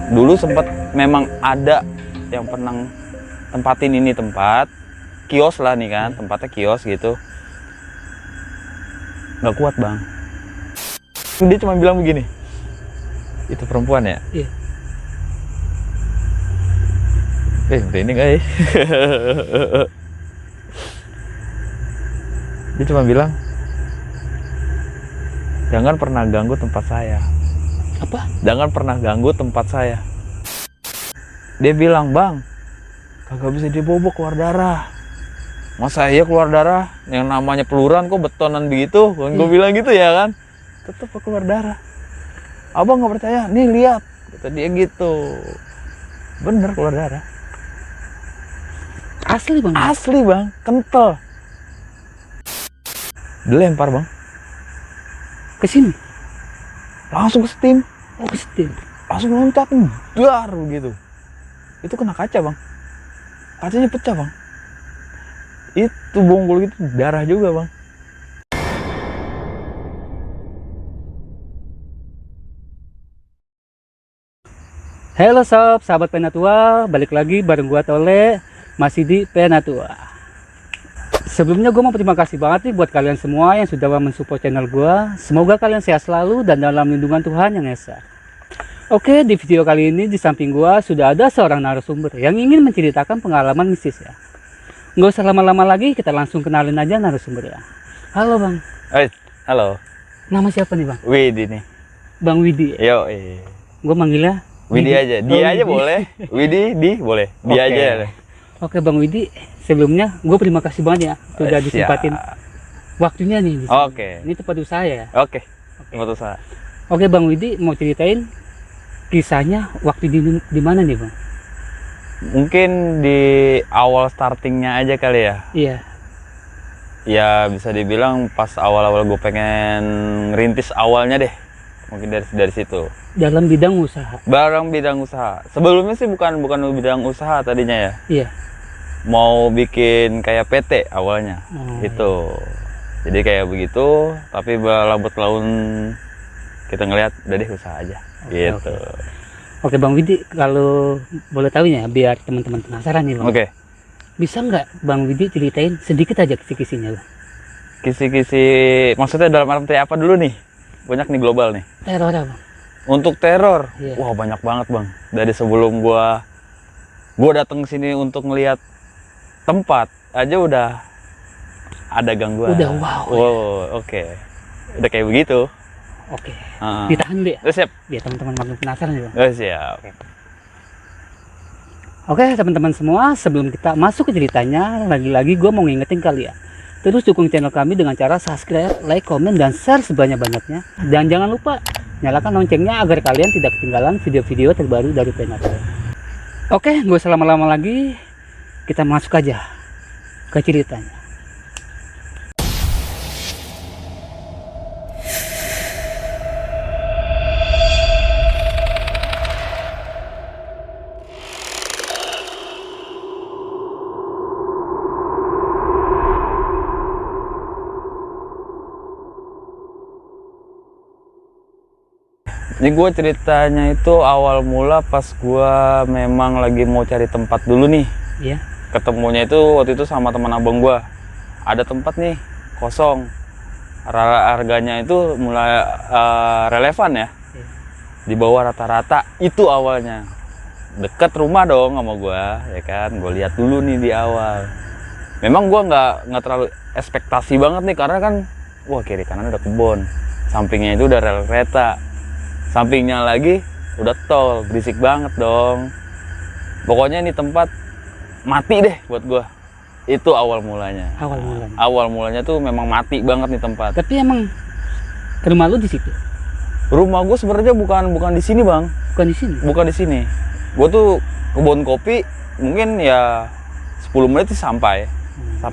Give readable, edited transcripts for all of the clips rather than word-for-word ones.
Dulu sempat memang ada yang pernah tempatin ini tempat kios lah nih kan, tempatnya kios gitu. Nggak kuat bang. Dia cuma bilang begini, itu perempuan ya? Iya. Ini nggak ya? Dia cuma bilang, jangan pernah ganggu tempat saya. Apa? Jangan pernah ganggu tempat saya. Dia bilang, bang, kagak bisa dibobok keluar darah. Masa iya keluar darah? Yang namanya peluran kok betonan begitu? Gue bilang gitu ya kan. Tetap keluar darah. Abang nggak percaya? Nih lihat. Kata dia gitu. Bener keluar darah. Asli bang? Asli bang, kental. Dilempar bang. Ke sini? Langsung ke steam. Oh ke situ. Langsung loncat. Dar begitu. Itu kena kaca bang. Kacanya pecah bang. Itu bonggol gitu darah juga bang. Halo sob, sahabat Penatua, balik lagi bareng gua Tole, masih di Penatua. Sebelumnya gue mau terima kasih banget nih buat kalian semua yang sudah mensupport channel gua. Semoga kalian sehat selalu dan dalam lindungan Tuhan yang Esa. Oke, di video kali ini di samping gua sudah ada seorang narasumber yang ingin menceritakan pengalaman mistis ya. Nggak usah lama-lama lagi, kita langsung kenalin aja narasumbernya. Halo bang. Halo. Nama siapa nih bang? Widi nih. Bang Widi. Yo. Gue manggilnya Widi aja. Dia Oh, aja Widi. boleh. Di boleh. Dia Oke. aja. Oke Bang Widi, sebelumnya gue terima kasih banget ya sudah Siap. disempatin waktunya nih di sini. Oke. Ini tempat usaha ya. Oke. Tempat usaha. Oke Bang Widi, mau ceritain kisahnya waktu di mana nih Bang? Mungkin di awal startingnya aja kali ya. Iya. Ya bisa dibilang pas awal-awal gue pengen ngerintis awalnya deh. Mungkin dari situ. Dalam bidang usaha. Barang bidang usaha. Sebelumnya sih bukan bidang usaha tadinya ya. Iya. Mau bikin kayak PT awalnya. Oh, Gitu. Jadi kayak begitu, tapi lambat laun kita ngelihat udah deh usaha aja. Gitu. Oke Bang Widi, kalau boleh tahu ya biar teman-teman penasaran nih Bang. Oke. Bisa nggak Bang Widi ceritain sedikit aja kisi-kisinya Bang? Kisi-kisi maksudnya dalam arti apa dulu nih? Banyak nih global nih. Teror Bang. Untuk teror, Iya. wah banyak banget bang. Dari sebelum gua datang sini untuk ngelihat tempat aja udah ada gangguan. Udah wow. Oh, oke. Udah kayak begitu. Oke. Heeh. Ditahan dulu ya, Siap. biar teman-teman makin penasaran nih Bang. Siap. Oke teman-teman semua, sebelum kita masuk ke ceritanya, lagi-lagi gue mau ngingetin kalian terus dukung channel kami dengan cara subscribe, like, komen, dan share sebanyak-banyaknya. Dan jangan lupa nyalakan loncengnya agar kalian tidak ketinggalan video-video terbaru dari Penatua. Oke, gak usah lama-lama lagi, kita masuk aja ke ceritanya. Ini gue ceritanya itu awal mula pas gue memang lagi mau cari tempat dulu nih. Iya. Ketemunya itu waktu itu sama teman abang gue. Ada tempat nih kosong. Harganya itu mulai relevan ya. Iya. Di bawah rata-rata itu awalnya. Deket rumah dong sama gue, ya kan. Gue lihat dulu nih di awal. Memang gue nggak terlalu ekspektasi banget nih karena kan, wah kiri kanan udah kebun, sampingnya itu udah rel kereta. Sampingnya lagi udah tol, berisik banget dong. Pokoknya ini tempat mati deh buat gua. Itu awal mulanya. Awal mulanya tuh memang mati banget nih tempat. Tapi emang rumah lu di situ? Rumah gua sebenarnya bukan di sini, Bang. Bukan di sini? Bukan di sini. Gua tuh kebun kopi mungkin ya 10 menit sih sampai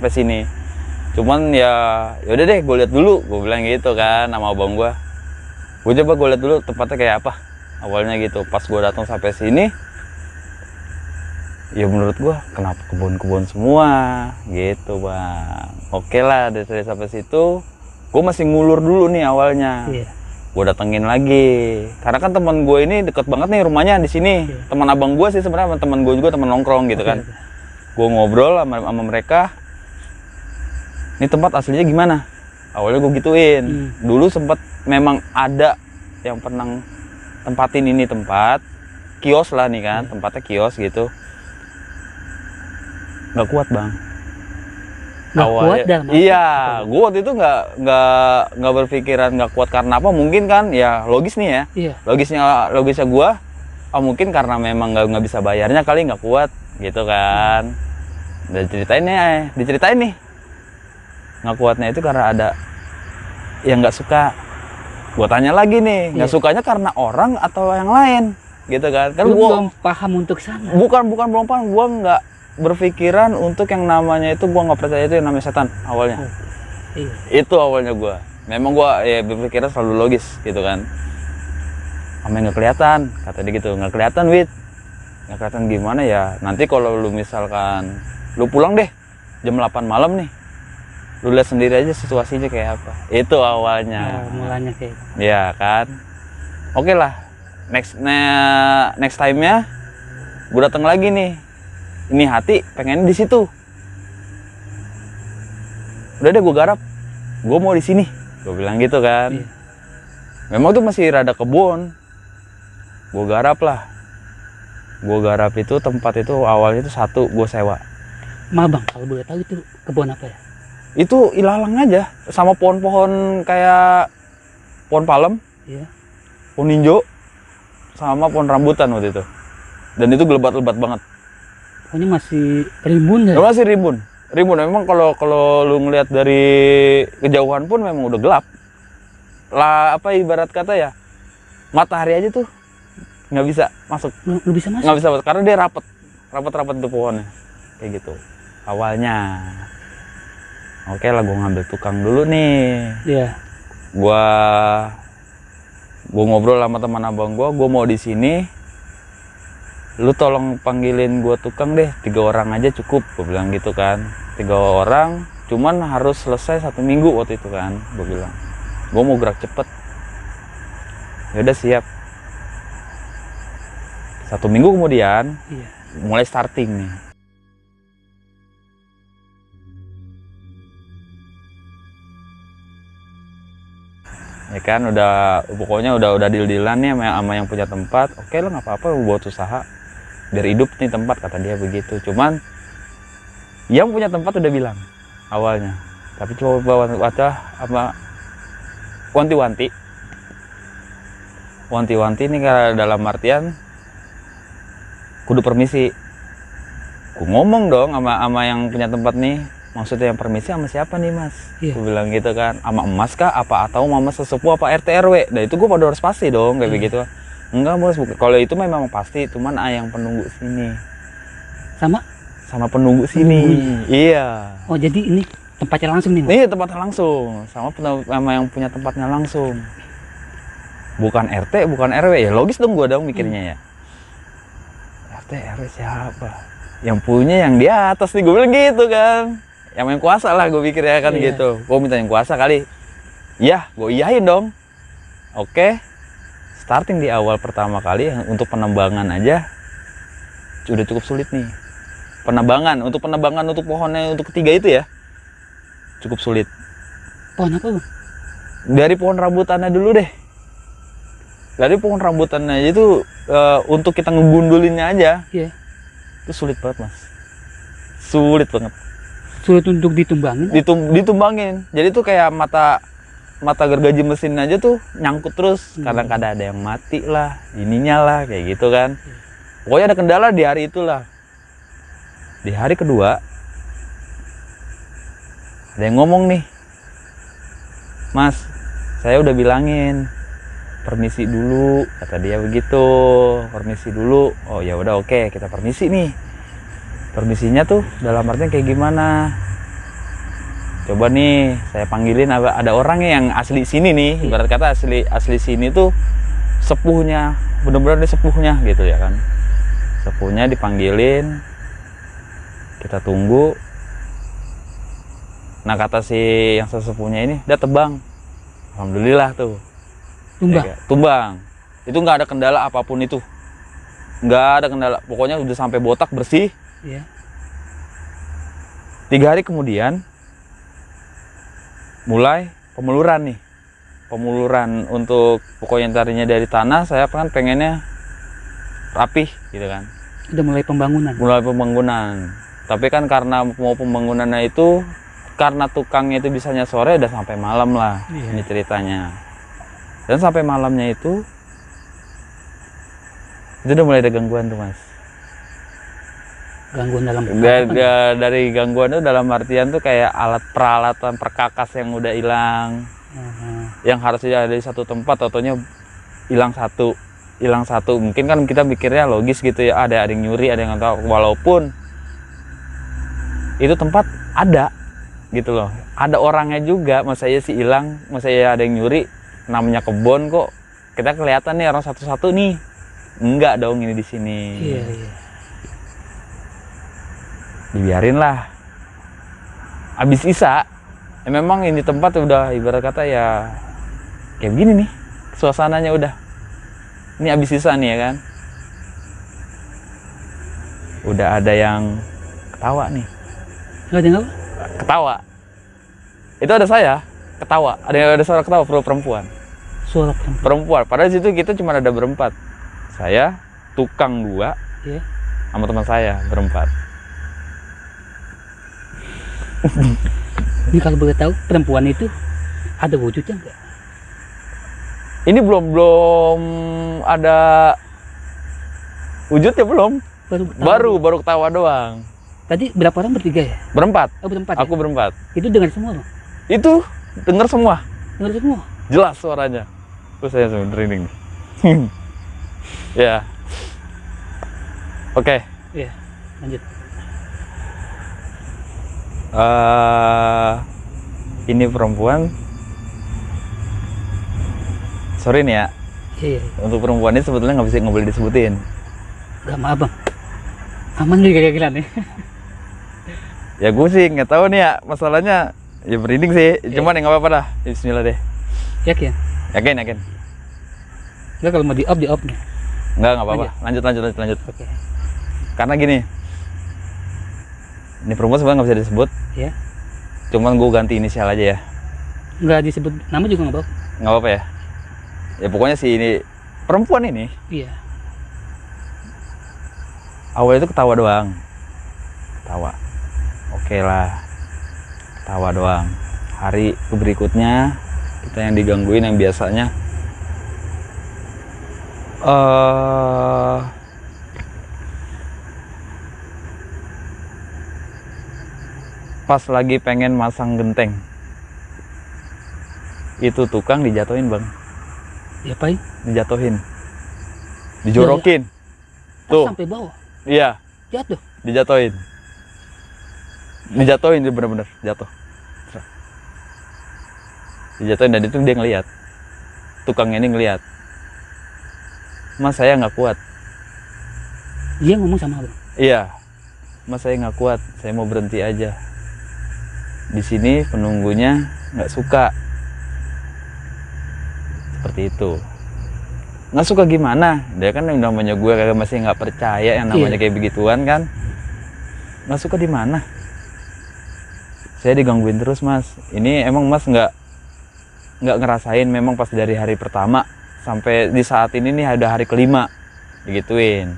sini. Cuman ya udah deh, gue lihat dulu. Gue bilang gitu kan sama abang gua. Gue coba gue lihat dulu tempatnya kayak apa awalnya gitu. Pas gue datang sampai sini, ya menurut gue kenapa kebun-kebun semua gitu bang. Oke lah dari sampai situ, gue masih ngulur dulu nih awalnya. Iya. Gue datengin lagi, karena kan teman gue ini deket banget nih rumahnya di sini. Teman abang gue sih sebenarnya, teman gue juga teman nongkrong gitu kan. Gue ngobrol sama mereka, ini tempat aslinya gimana? Awalnya gue gituin. Dulu sempat memang ada yang pernah tempatin ini tempat kios lah nih kan, tempatnya kios gitu. Nggak kuat bang. Nggak kuat dalam arti iya, apa? gue waktu itu nggak berpikiran nggak kuat karena apa? Mungkin kan ya logis nih ya. Iya. Logisnya gue, mungkin karena memang nggak bisa bayarnya kali nggak kuat gitu kan. Dan diceritain nih nggak kuatnya itu karena ada yang nggak suka. Gue tanya lagi nih, nggak sukanya karena orang atau yang lain gitu kan? Kan Lu gue belum paham untuk sana. bukan belum paham, gue nggak berpikiran untuk yang namanya itu, gue nggak percaya itu yang namanya setan awalnya. Iya. Itu awalnya gue, memang gue ya berpikiran selalu logis gitu kan. Nggak kelihatan, kata dia gitu, nggak kelihatan Wit, nggak kelihatan gimana ya, nanti kalau lu misalkan lu pulang deh jam 8 malam nih, lu lihat sendiri aja situasinya kayak apa. Itu awalnya. Mulanya kayak Ya kan, oke lah, next time-nya gue datang lagi nih, ini hati pengen di situ. Udah deh gue garap, gue mau di sini, gue bilang gitu kan. Iya. Memang tuh masih rada kebun, gue garap lah. Gue garap itu tempat itu awalnya itu satu gue sewa. Ma bang, kalau boleh tahu itu kebun apa ya? Itu ilalang aja, sama pohon-pohon kayak pohon palem, Iya. pohon ninjo, sama pohon rambutan waktu itu. Dan itu lebat-lebat banget. Pokoknya masih rimbun ya? Masih rimbun. Memang kalau lu ngelihat dari kejauhan pun memang udah gelap. Lah apa ibarat kata ya, matahari aja tuh nggak bisa masuk. Lu bisa masuk? Nggak bisa masuk karena dia rapat itu pohonnya. Kayak gitu. Awalnya. Oke lah, gue ngambil tukang dulu nih. Iya. Gua ngobrol sama teman abang gue mau di sini. Lu tolong panggilin gue tukang deh, 3 orang aja cukup, gue bilang gitu kan. 3 orang, cuman harus selesai 1 minggu waktu itu kan, gue bilang. Gue mau gerak cepet. Ya udah siap. 1 minggu kemudian, Iya. mulai starting nih. Ya kan, pokoknya udah deal-dealan nih sama yang punya tempat. Oke lah, nggak apa-apa, buat usaha biar hidup nih tempat, kata dia begitu. Cuman yang punya tempat udah bilang awalnya, tapi coba baca sama wanti-wanti ini karena dalam artian kudu permisi. Ku ngomong dong sama yang punya tempat nih, maksudnya yang permisi sama siapa nih mas? Iya. Gue bilang gitu kan, sama emas kah apa atau mama sesepuh apa RT RW. Nah itu gue pada harus pasti dong kayak begitu. Enggak bos, kalau itu memang pasti, cuman yang penunggu sini sama penunggu sini. Iya. Oh jadi ini tempatnya langsung nih mas? Ini tempatnya langsung sama yang punya tempatnya langsung. Bukan RT bukan RW, ya logis dong gue dong mikirnya ya. RT RW siapa? Yang punya yang di atas nih, gue bilang gitu kan. Yang main kuasa lah gue pikir ya kan. Iya. Gitu. Gue minta yang kuasa kali. Iya, gue iyain dong. Oke. Starting di awal pertama kali untuk penebangan aja udah cukup sulit nih. Penebangan untuk pohonnya untuk ketiga itu ya cukup sulit. Pohon apa bang? Dari pohon rambutannya dulu deh. Dari pohon rambutannya itu untuk kita ngegundulinnya aja. Iya. Itu sulit banget mas. Sulit banget. Sulit untuk ditumbangin? Ditumbangin. Jadi tuh kayak mata gergaji mesin aja tuh nyangkut terus. Kadang-kadang ada yang mati lah, ininya lah kayak gitu kan. Pokoknya ada kendala di hari itulah. Di hari kedua ada yang ngomong nih, mas saya udah bilangin permisi dulu, kata dia begitu. Permisi dulu. Oh ya udah, oke, kita permisi nih. Permisinya tuh dalam artinya kayak gimana? Coba nih saya panggilin, ada orang yang asli sini nih, ibarat kata asli sini tuh sepuhnya, bener-bener sepuhnya gitu ya kan. Sepuhnya dipanggilin, kita tunggu. Nah kata si yang sesepuhnya ini, udah tebang. Alhamdulillah tuh. Tumbang. Ya, tumbang. Itu nggak ada kendala apapun itu. Nggak ada kendala. Pokoknya udah sampai botak bersih. Iya. 3 hari kemudian mulai pemuluran nih. Pemuluran untuk pokoknya tarinya dari tanah, saya kan pengennya rapih gitu kan. Udah mulai pembangunan. Mulai pembangunan. Tapi kan karena mau pembangunannya itu, karena tukangnya itu bisanya sore, udah sampai malam lah. Iya. Ini ceritanya. Dan sampai malamnya itu udah mulai ada gangguan tuh mas. Gangguan dalam Dari gangguan itu dalam artian tuh kayak alat peralatan perkakas yang udah hilang, yang harusnya ada di satu tempat, totonya hilang satu. Mungkin kan kita pikirnya logis gitu ya, ada yang nyuri, ada yang nggak tahu. Walaupun itu tempat ada gitu loh, ada orangnya juga, masa iya sih hilang, masa iya ada yang nyuri, namanya kebon kok kita kelihatan nih orang satu-satu nih. Enggak dong, ini di sini. Iya. Dibiarin lah. Abis isa, ya memang ini tempat udah ibarat kata ya kayak begini nih, suasananya udah. Ini abis isa nih ya kan. Udah ada yang ketawa nih. Nggak ada yang apa? Ketawa. Itu ada saya ketawa. Ada suara ketawa perempuan. Suara perempuan. Perempuan. Padahal situ kita cuma ada berempat. Saya, tukang 2, Iya. sama teman saya berempat. Ini kalau boleh tahu perempuan itu ada wujudnya enggak? Ini belum ada wujudnya belum. Baru ketawa doang. Tadi berapa orang? Bertiga ya? Berempat. Oh, berempat. Aku Ya? berempat. Itu dengar semua loh. Itu dengar semua. Dengar semua. Jelas suaranya. Terus saya langsung merinding. Ya. Oke. Iya. Lanjut. Ini perempuan. Sorry nih ya. Iya. Untuk perempuan ini sebetulnya nggak boleh disebutin. Gak maaf bang. Aman nih kayak nih. Ya gue sih nggak tahu nih ya, masalahnya ya merinding sih. Cuman ya nggak apa-apa dah. Bismillah deh. Yakin? Yakin. Enggak, kalau mau di off nih. Nggak apa-apa. Lanjut. Oke. Karena gini. Ini perempuan sebenarnya nggak bisa disebut. Ya. Cuman gue ganti inisial aja ya. Nggak disebut nama juga nggak apa-apa. Nggak apa-apa ya. Ya pokoknya si ini perempuan ini Iya. awalnya itu ketawa doang. Ketawa. Oke lah. Ketawa doang. Hari berikutnya kita yang digangguin yang biasanya pas lagi pengen masang genteng, itu tukang dijatuhin bang. Diapain? Dijatuhin, dijorokin. Tuh. Sampai bawah. Iya, Jatuh. dijatuhin dia bener-bener jatuh. Dijatuhin, dan itu dia ngelihat, tukangnya ini ngelihat, mas saya nggak kuat. Dia ngomong sama abang. Iya, mas saya nggak kuat, saya mau berhenti aja. Di sini penunggunya nggak suka. Seperti itu. Nggak suka gimana? Dia kan yang namanya gue kayak masih nggak percaya yang namanya kayak begituan kan. Nggak suka di mana? Saya digangguin terus mas. Ini emang mas nggak ngerasain memang pas dari hari pertama sampai di saat ini nih ada hari kelima digituin.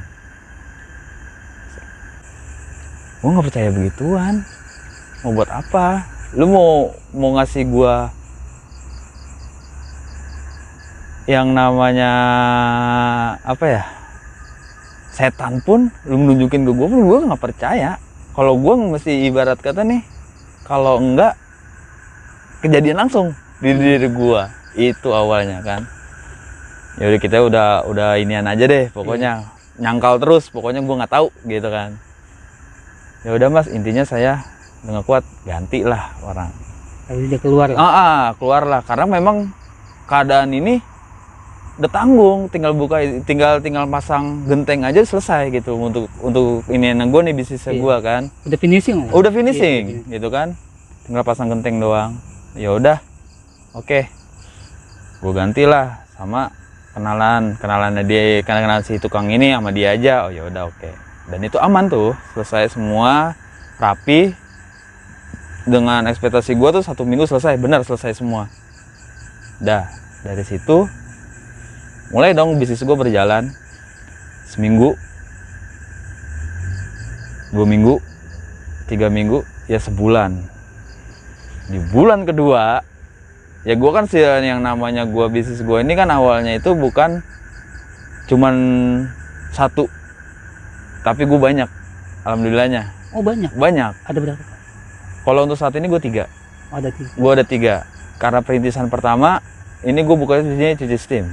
Gue nggak percaya begituan. Mau buat apa? Lu mau ngasih gua yang namanya apa ya? Setan pun lu nunjukin ke gua pun gua nggak percaya. Kalau gua mesti ibarat kata nih, kalau enggak kejadian langsung di diri gua. Itu awalnya kan. Ya udah kita udah inian aja deh, pokoknya nyangkal terus, pokoknya gua nggak tahu gitu kan. Ya udah mas, intinya saya nggak kuat, gantilah orang. Lalu dia keluar. Keluarlah karena memang keadaan ini udah tanggung, tinggal tinggal pasang genteng aja selesai gitu untuk ini gue nih bisnisnya gue kan. Udah finishing. Udah finishing gitu kan. Tinggal pasang genteng doang. Ya udah. Oke. Gue gantilah sama kenalan si tukang ini sama dia aja. Oh ya udah, oke. Dan itu aman tuh, selesai semua, rapi. Dengan ekspektasi gue tuh 1 minggu selesai, benar selesai semua. Dah, dari situ mulai dong bisnis gue berjalan. Seminggu, 2 minggu, 3 minggu, ya sebulan. Di bulan kedua, ya gue kan sih yang namanya gue bisnis gue ini kan awalnya itu bukan cuman 1, tapi gue banyak, alhamdulillahnya. Oh banyak? Banyak. Ada berapa? Kalau untuk saat ini gue 3. Oh, ada 3. Gue ada 3. Karena perintisan pertama, ini gue buka cuci steam.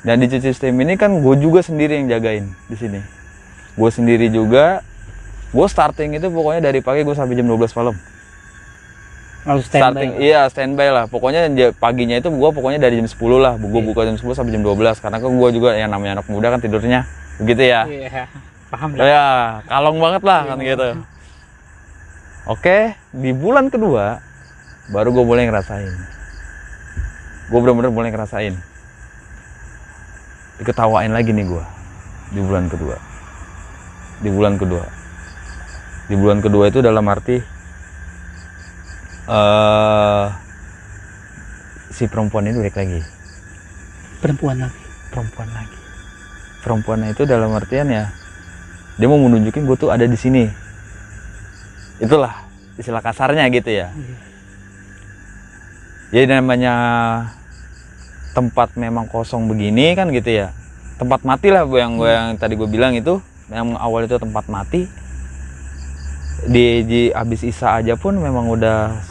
Dan di cuci steam ini kan gue juga sendiri yang jagain di sini. Gue sendiri juga. Gue starting itu pokoknya dari pagi gue sampai jam 12 malam. Lalu standby? Iya, standby lah. Pokoknya paginya itu gue pokoknya dari jam 10 lah. Gue buka jam 10 sampai jam 12. Karena kan gue juga yang namanya anak muda kan tidurnya begitu ya. Iya, paham lah. Ya, kalong banget lah kan gitu. Oke, di bulan kedua baru gue mulai ngerasain. Gue bener-bener mulai ngerasain. Diketawain lagi nih gue di bulan kedua. Di bulan kedua itu dalam arti si perempuan ini balik lagi. Perempuannya itu dalam artian ya, dia mau menunjukin gue tuh ada di sini. Itulah istilah kasarnya gitu ya. Jadi namanya tempat memang kosong begini kan gitu ya. Tempat mati lah yang tadi gue bilang itu, yang awal itu tempat mati. Di abis Isa aja pun memang udah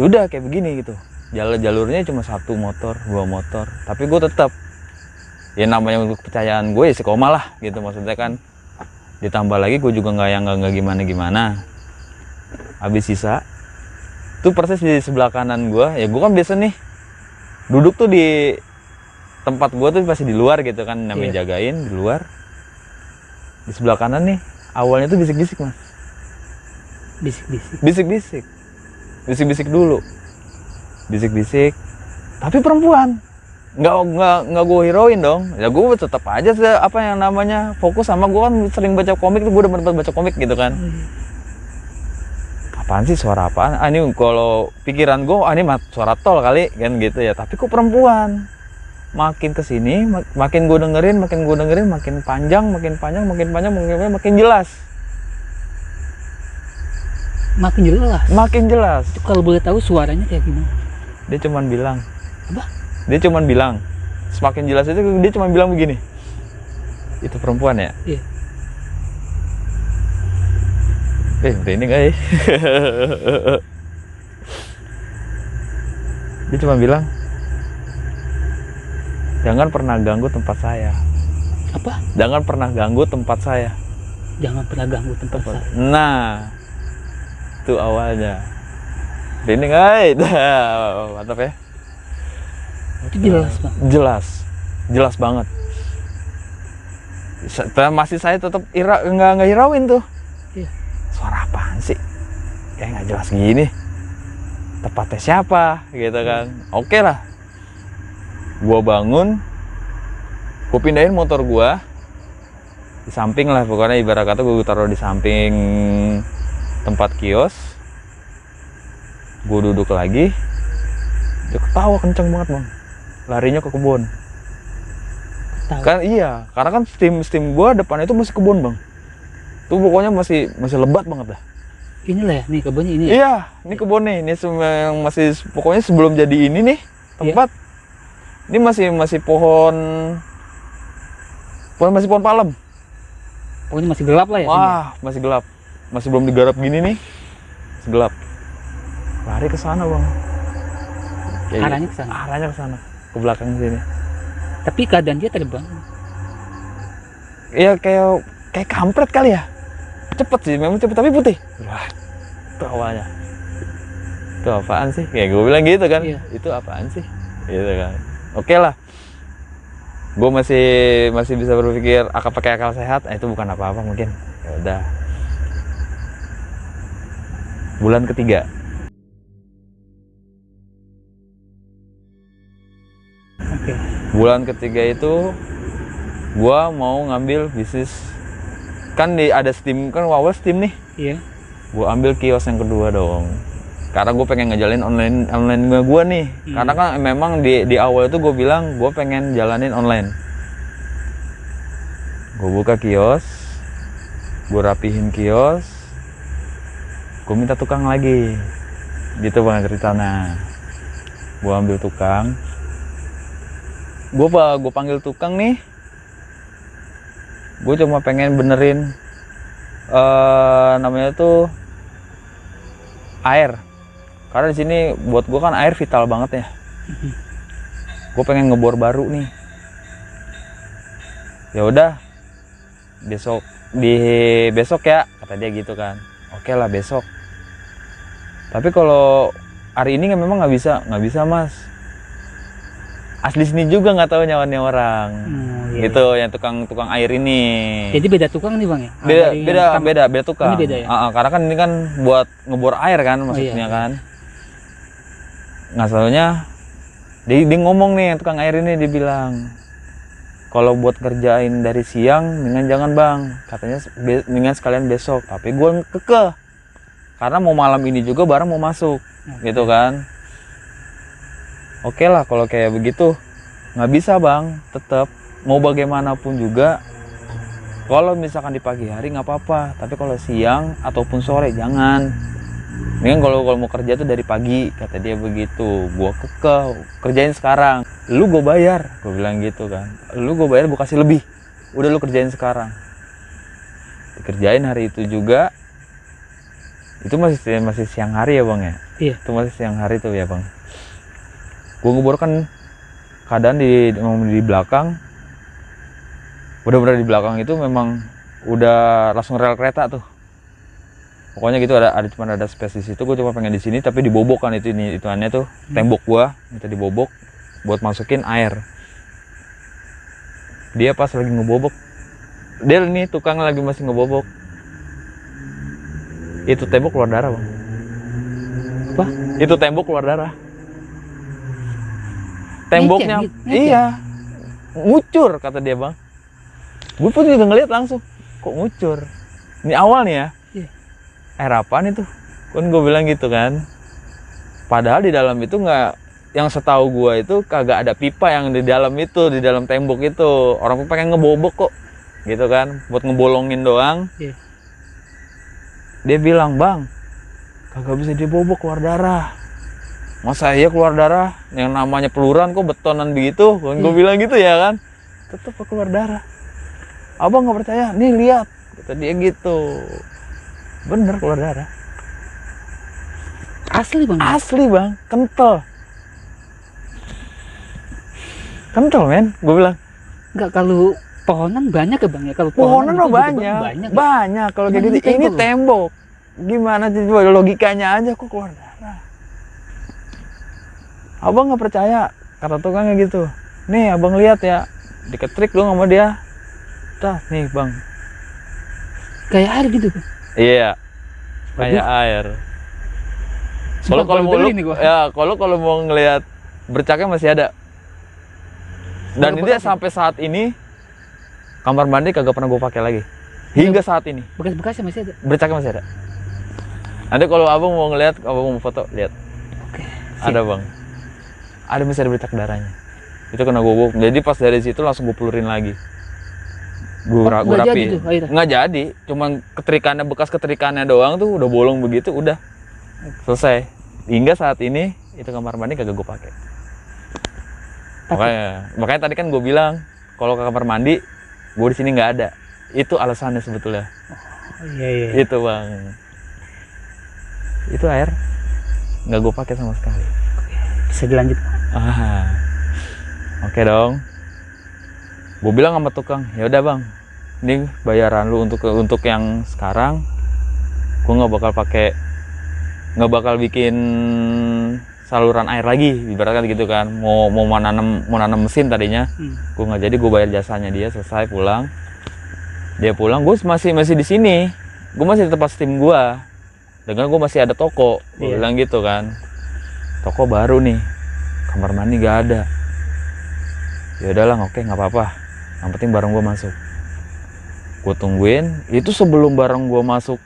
kayak begini gitu. Jalurnya cuma 1 motor, 2 motor. Tapi gue tetap, ya namanya kepercayaan gue ya sekoma lah gitu, maksudnya kan. Ditambah lagi gue juga nggak gimana. Habis sisa tuh persis di sebelah kanan gue, ya gue kan biasa nih duduk tuh di tempat gue tuh pasti di luar gitu kan, namanya jagain di luar. Di sebelah kanan nih awalnya tuh bisik-bisik mas. Bisik-bisik dulu, tapi perempuan. Nggak gue hirauin dong, ya gue tetap aja apa yang namanya fokus sama gue kan sering baca komik tuh, gue udah bener baca komik gitu kan. Apaan sih, suara apaan? Ini kalau pikiran gue, ini suara tol kali kan gitu ya. Tapi kok perempuan? Makin kesini, makin gue dengerin, makin panjang, makin jelas. Makin jelas. Itu kalau boleh tahu suaranya kayak gimana? Dia cuman bilang. Apa? Dia cuman bilang, semakin jelas itu dia cuman bilang begini. Itu perempuan ya? Iya. Ini gak ya? Dia cuma bilang, jangan pernah ganggu tempat saya. Apa? Jangan pernah ganggu tempat saya. Nah, itu awalnya. Ini gak? Mantap ya? Itu jelas Pak? Jelas banget. Masih saya tetap nggak hirauin tuh. Iya. Suara apaan sih? Kayak nggak jelas gini. Tepatnya siapa? Gitu kan. Oke lah. Gua bangun, gua pindahin motor gua di samping lah, pokoknya ibarat kata gua taruh di samping tempat kios. Gua duduk lagi. Dia ketawa kenceng banget bang. Larinya ke kebun. Kan iya, karena kan steam gua depan itu masih kebun bang. Tuh pokoknya masih lebat banget dah. Inilah ya, nih kebunnya ini. Iya, ini kebun nih. Ini yang masih pokoknya sebelum jadi ini nih tempat. Ini masih pohon palem. Pokoknya masih gelap lah ya. Wah, masih gelap. Masih belum digarap gini nih. Masih gelap. Lari ke sana bang. Arahnya ke sana. Arahnya ke sana. Ke belakang sini. Tapi keadaan dia terbang. Iya kayak kampret kali ya. Cepet sih, memang cepet tapi putih. Wah, itu awalnya. Itu apaan sih? Kayak gue bilang gitu kan. Iya. Itu apaan sih? Gitu kan. Oke lah. Gue masih bisa berpikir pakai akal sehat. Itu bukan apa-apa mungkin. Ya udah. Bulan ketiga. Oke. Bulan ketiga itu gua mau ngambil bisnis, kan ada Steam, kan awal Steam nih. Iya. Gua ambil kios yang kedua dong, karena gue pengen ngejalin online gue nih. Karena kan memang di awal itu gue bilang gue pengen jalanin online. Gue buka kios, gue rapihin kios, gue minta tukang lagi, gitu bang ceritanya. Gue ambil tukang, gue panggil tukang nih. Gue cuma pengen benerin namanya tuh air, karena di sini buat gue kan air vital banget ya. Gue pengen ngebor baru nih. Ya udah, besok ya, kata dia gitu kan. Oke lah besok. Tapi kalau hari ini memang nggak bisa mas. Asli sini juga nggak tahu nyawannya orang. Iya, Gitu yang tukang air ini. Jadi beda tukang nih bang ya? Beda tukang. Ini beda ya? Karena kan ini kan buat ngebor air kan maksudnya kan. Nggak tahunya dia ngomong nih tukang air ini, dia bilang kalau buat kerjain dari siang mendingan jangan bang, katanya mendingan sekalian besok. Tapi gue kekeh karena mau malam ini juga barang mau masuk. Gitu kan. Oke lah kalau kayak begitu, nggak bisa bang, tetap mau bagaimanapun juga. Kalau misalkan di pagi hari nggak apa-apa, tapi kalau siang ataupun sore jangan. Ini kan kalau mau kerja tuh dari pagi, kata dia begitu. Gua kekeh, kerjain sekarang. Lu gue bayar, gue bilang gitu kan. Lu gue bayar, gue kasih lebih. Udah lu kerjain sekarang. Dikerjain hari itu juga. Itu masih siang hari ya bang ya? Iya. Itu masih siang hari tuh ya bang. Gue ngebor kan keadaan di belakang, bener-bener di belakang itu memang udah langsung rel kereta tuh. Pokoknya gitu cuma ada space di situ. Gue cuma pengen di sini tapi dibobok kan ituannya tuh tembok gua minta dibobok buat masukin air. Dia pas lagi ngebobok, dia nih tukang lagi masih ngebobok, itu tembok keluar darah bang. Apa? Itu tembok keluar darah. Temboknya, iya, ngucur kata dia bang. Gue pun juga ngeliat langsung, kok ngucur. Ini awal nih ya, air apaan itu? Kan gue bilang gitu kan. Padahal di dalam itu nggak, yang setahu gue itu kagak ada pipa yang di dalam itu, di dalam tembok itu. Orang pun pengen ngebobok kok, gitu kan, buat ngebolongin doang. Dia bilang bang, kagak bisa dibobok keluar darah. Masa iya keluar darah, yang namanya peluran kok betonan begitu. Gue bilang gitu ya kan, tetep keluar darah. Abang nggak percaya, nih lihat, kata dia gitu. Bener keluar darah. Asli bang? Asli bang, kental. Kental men, gue bilang. Enggak, kalau pohonan banyak ya bang ya? Kalau Pohonan itu banyak. Kalau kayak gitu, ini tembok. tembok. Gimana coba logikanya aja kok keluar darah. Abang nggak percaya, kata tukangnya gitu. Nih abang lihat ya, diketrik dong sama dia. Dah nih bang. Kayak air gitu bang? Iya, kayak air. Kalau mau ngelihat bercaknya masih ada. Dan ini sampai saat ini kamar mandi kagak pernah gue pakai lagi. Hingga saat ini. Bekas-bekasnya masih ada? Bercaknya masih ada. Nanti kalau abang mau ngelihat, abang mau foto, lihat. Oke. Ada bang. Ada masih ada bercak darahnya. Itu kena gue bobok. Jadi pas dari situ langsung gue pelurin lagi. Gue rapi. Nggak jadi. Cuman keterikannya, bekas keterikannya doang tuh udah bolong begitu, udah selesai. Hingga saat ini itu kamar mandi kagak gue pakai. Makanya tadi kan gue bilang kalau ke kamar mandi gue di sini nggak ada. Itu alasannya sebetulnya. Iya. Itu bang. Itu air nggak gue pakai sama sekali. Bisa dilanjut. Oke dong. Gue bilang sama tukang, ya udah bang, ini bayaran lu untuk yang sekarang. Gue nggak bakal bikin saluran air lagi, ibaratkan gitu kan. Mau nanam mesin tadinya, gue nggak jadi. Gue bayar jasanya dia, selesai pulang. Dia pulang, gue masih di sini. Gue masih di tempat Steam gue. Dengan gue masih ada toko, gue bilang gitu kan. Toko baru nih, kamar mandi nggak ada. Ya udahlah, oke, nggak apa-apa, yang penting barang gue masuk. Gue tungguin, itu sebelum barang gue masuk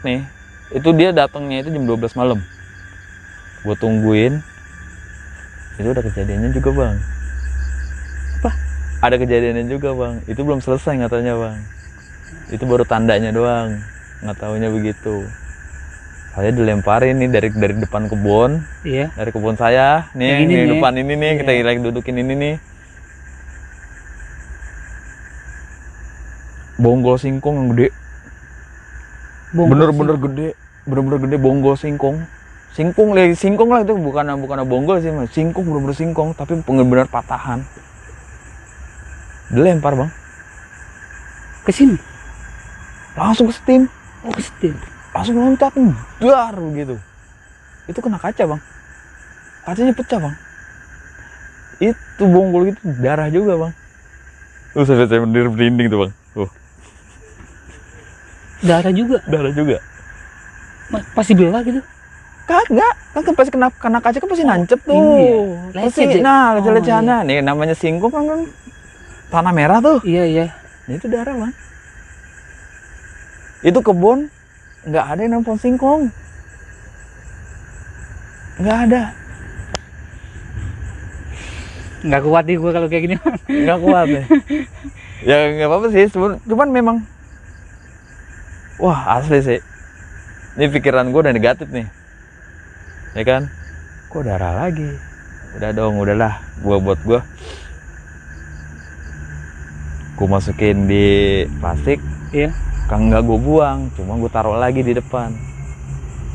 nih, itu dia datangnya itu jam 12 malam. Gue tungguin, itu udah kejadiannya juga bang. Apa? Ada kejadiannya juga bang, itu belum selesai katanya bang. Itu baru tandanya doang, nggak taunya begitu. Saya dilemparin nih dari depan kebun, Iya. dari kebun saya nih, Yang ini di nih. depan ini nih, Iya. kita lagi dudukin ini nih. Bonggol singkong yang gede, bener-bener gede, bonggol singkong. Singkong lah itu, bukan bonggol sih mas, singkong, bener-bener singkong, tapi bener-bener patahan. Dilempar bang, Ke sini. langsung ke steam, Oh, ke situ. langsung loncat, dar begitu. Itu kena kaca bang, kacanya pecah bang. Itu bonggol itu darah juga bang. Sampai saya merinding tuh bang. Darah juga. Darah juga. Pasti belah gitu. Kagak, kan pasti kena kaca kan pasti nancep tuh. Ini ya, Pasti, lecet ya? nah, Oh, lecet-lecehannya. Nih namanya singkong kan tanah merah tuh. Iya, iya. Nah, itu darah bang. Itu kebun nggak ada yang nanam pohon singkong, nggak ada. Nggak kuat nih gue kalau kayak gini. Nggak kuat ya. Ya nggak apa-apa sih, cuman memang, wah asli sih. Ini pikiran gue udah negatif nih, ya kan? Kok darah lagi? Udah dong, udahlah. Buat gue masukin di plastik. Iya. Kan nggak gue buang, cuma gue taruh lagi di depan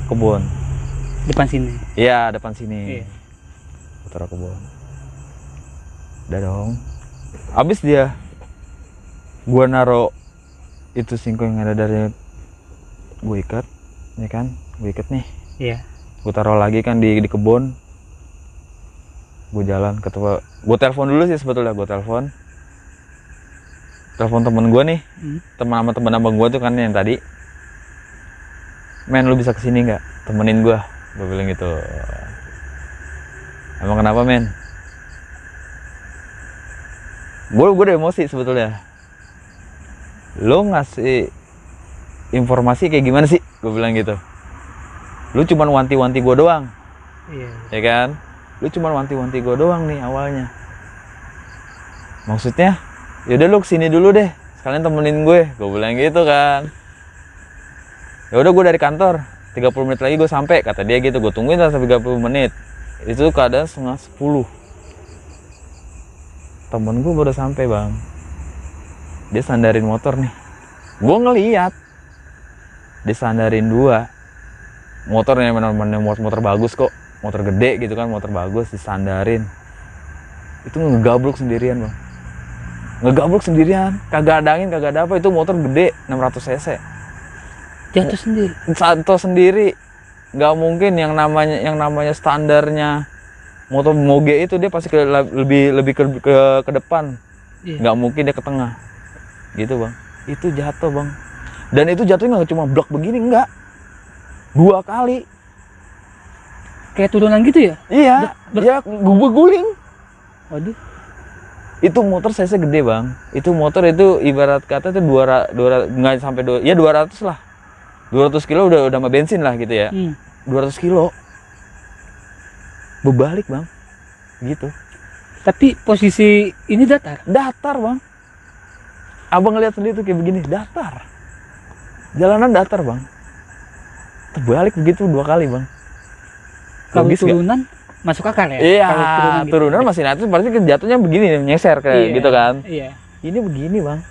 kebun. Depan sini. Iya, depan sini. Iya. Gue taruh kebun. Udah dong. Abis dia, gue naro itu singkong yang ada dari, gue ikat, ya kan? Gue ikat nih. Iya. Gue taruh lagi kan di kebun. Gue jalan ke tempat, gue telepon dulu sih sebetulnya. Gue telepon temen gue nih, temen abang gue tuh kan yang tadi. Men, lu bisa kesini nggak? Temenin gue bilang gitu. Emang kenapa men? Gue udah emosi sebetulnya. Lu ngasih informasi kayak gimana sih? Gue bilang gitu. Lu cuman wanti-wanti gue doang, Iya. ya kan? Lu cuman wanti-wanti gue doang nih awalnya. Maksudnya, yaudah lu kesini dulu deh, sekalian temenin gue bilang gitu kan. Ya udah, gue dari kantor 30 menit lagi gue sampai, kata dia gitu. Gue tungguin sampai 30 menit. Itu keadaan 9:30. Temen gue baru sampai bang. Dia sandarin motor nih. Gue ngeliat dia sandarin 2 motornya, bener-bener motor bagus kok, motor gede gitu kan, motor bagus, disandarin. Itu ngegablok sendirian bang. Ngegablok sendirian, kagak ada angin, kagak ada apa. Itu motor gede 600 cc. Jatuh sendiri. Jatuh sendiri. Nggak mungkin yang namanya standarnya motor moge itu dia pasti lebih ke depan. Iya. Nggak mungkin dia ke tengah. Gitu bang. Itu jatuh bang. Dan itu jatuhnya nggak cuma blok begini, enggak. 2 kali. Kayak turunan gitu ya? Iya, dia guling. Waduh. Itu motor cc gede bang. Itu motor itu ibarat kata itu 200 nggak sampai 200 lah. 200 kilo udah sama bensin lah gitu ya. 200 kilo. Berbalik bang. Gitu. Tapi posisi ini datar. Datar bang. Abang ngeliat sendiri tuh kayak begini, datar. Jalanan datar bang. Terbalik begitu 2 kali bang. Kalau Logis nggak? turunan masuk akal ya? Iya, Kalau gitu. turunan masih nanti berarti jatuhnya begini, nyeser kayak Iya, gitu kan. Iya. Ini begini bang.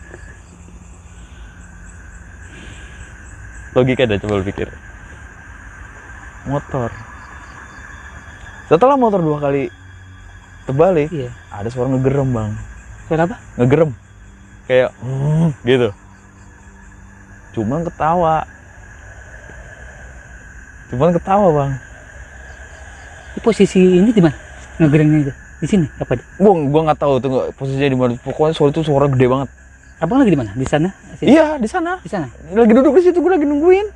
Logika dah, coba lu pikir. Motor. Setelah motor 2 kali terbalik, Iya. ada suara ngegerem bang. Suara apa? Ngegerem. Kayak gitu. Cuman ketawa bang. Di posisi ini di mana? Ngegerengnya itu. Di sini apa? Gua nggak tahu tuh posisinya di mana. Pokoknya suara gede banget. Abang lagi di mana? Di sana? Sini? Iya, di sana. Di sana. Lagi duduk di situ, gue lagi nungguin.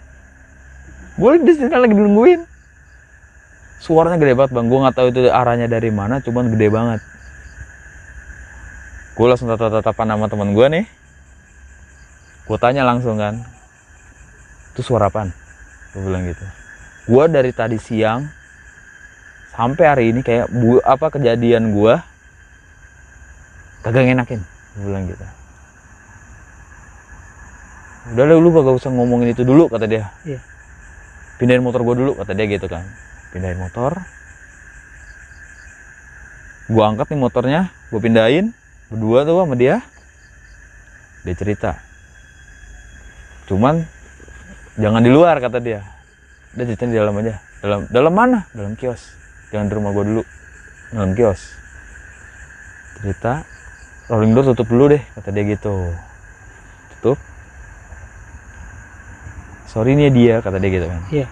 Gue di sini lagi nungguin. Suaranya gede banget bang. Gue nggak tahu itu arahnya dari mana, cuman gede banget. Gue langsung tatap-tatapan sama teman gue nih. Gue tanya langsung kan, itu suara apaan? Gue bilang gitu. Gue dari tadi siang sampai hari ini kayak kejadian gue kagak ngenakin. Gue bilang gitu. Udah lu gak usah ngomongin itu dulu, kata dia. Iya. Pindahin motor gue dulu, kata dia gitu kan. Pindahin motor. Gue angkat nih motornya, gue pindahin. Berdua tuh sama dia. Dia cerita. Cuman jangan di luar, kata dia. Udah cerita di dalam aja. Dalam mana? Dalam kios. Jangan di rumah gue dulu. Dalam kios. Cerita. Rolling door tutup dulu deh, kata dia gitu. Tutup. Sorry nih dia, kata dia gitu kan. Iya.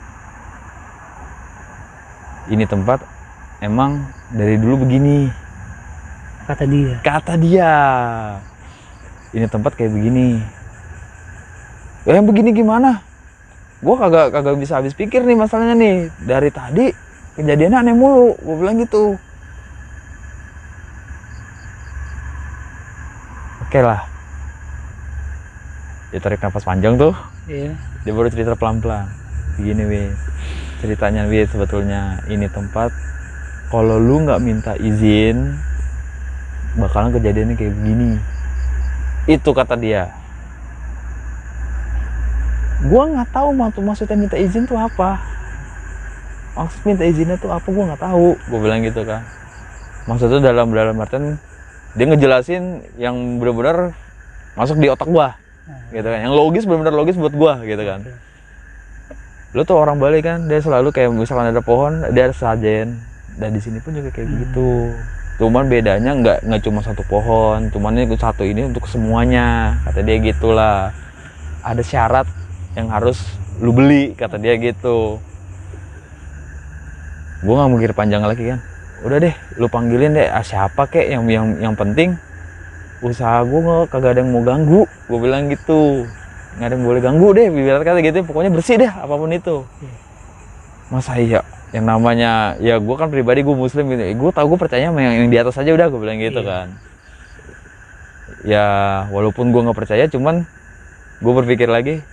Ini tempat emang dari dulu begini. Kata dia. Kata dia. Ini tempat kayak begini. Yang begini gimana? Gue kagak bisa habis pikir nih masalahnya nih. Dari tadi kejadiannya aneh mulu. Gue bilang gitu. Oke lah. Dia tarik nafas panjang tuh. Iya. Dia baru cerita pelan-pelan. Begini weh. Ceritanya weh, sebetulnya ini tempat kalau lu nggak minta izin bakalan kejadiannya kayak begini. Itu kata dia. Gua nggak tahu maksudnya minta izin tuh apa. Maksud minta izinnya tuh apa, gua nggak tahu. Gua bilang gitu kan. Maksudnya dalam artian dia ngejelasin yang benar-benar masuk di otak gua, gitu kan. Yang logis, benar-benar logis buat gua, gitu kan. Lu tuh orang Bali kan, dia selalu kayak misalkan ada pohon, dia ada sajen. Dan di sini pun juga kayak begitu. Cuman bedanya nggak cuma satu pohon, cuman ini satu ini untuk semuanya, kata dia gitulah. Ada syarat yang harus lu beli, kata dia gitu. Gue nggak mikir panjang lagi kan. Udah deh, lu panggilin deh siapa kek yang penting usaha gue kagak ada yang mau ganggu. Gue bilang gitu. Nggak ada yang boleh ganggu deh, biar kata gitu. Pokoknya bersih deh apapun itu. Masa iya? Yang namanya ya gue kan pribadi gue muslim gitu. Gue tau, gue percaya sama yang di atas aja udah, gue bilang gitu kan. Ya walaupun gue nggak percaya, cuman gue berpikir lagi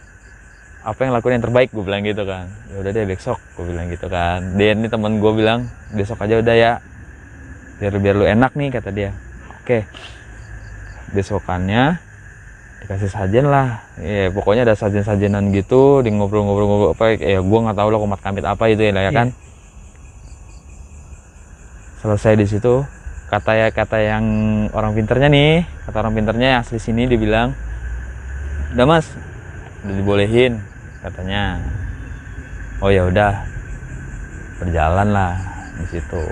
apa yang lakuin yang terbaik, gue bilang gitu kan. Ya udah deh besok, gue bilang gitu kan. Dia ini teman gue bilang besok aja udah ya, biar lu enak nih, kata dia. Oke. Besokannya dikasih sajen lah. Ya pokoknya ada sajen-sajenan gitu, di ngobrol-ngobrol apa ya, gue nggak tahu lah komat kamit apa itu ya kan. Selesai di situ, kata yang orang pinternya nih, kata orang pinternya yang asli sini, dia bilang, udah mas, udah dibolehin, katanya. Oh ya udah, berjalan lah di situ.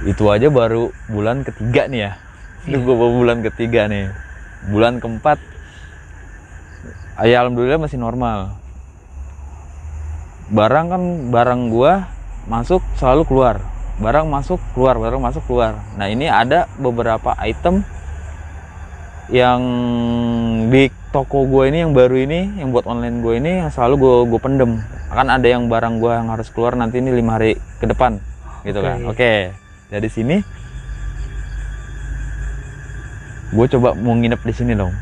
Itu aja baru bulan ketiga nih ya. Itu gue baru bulan ketiga nih. Bulan keempat, ya alhamdulillah masih normal. Barang gue masuk selalu keluar. Barang masuk keluar, barang masuk keluar. Nah ini ada beberapa item yang di toko gue ini yang baru ini, yang buat online gue ini, yang selalu gue pendem. Akan ada yang barang gue yang harus keluar nanti ini 5 hari ke depan, gitu kan. Oke. Dari sini gue coba mau nginep di sini dong.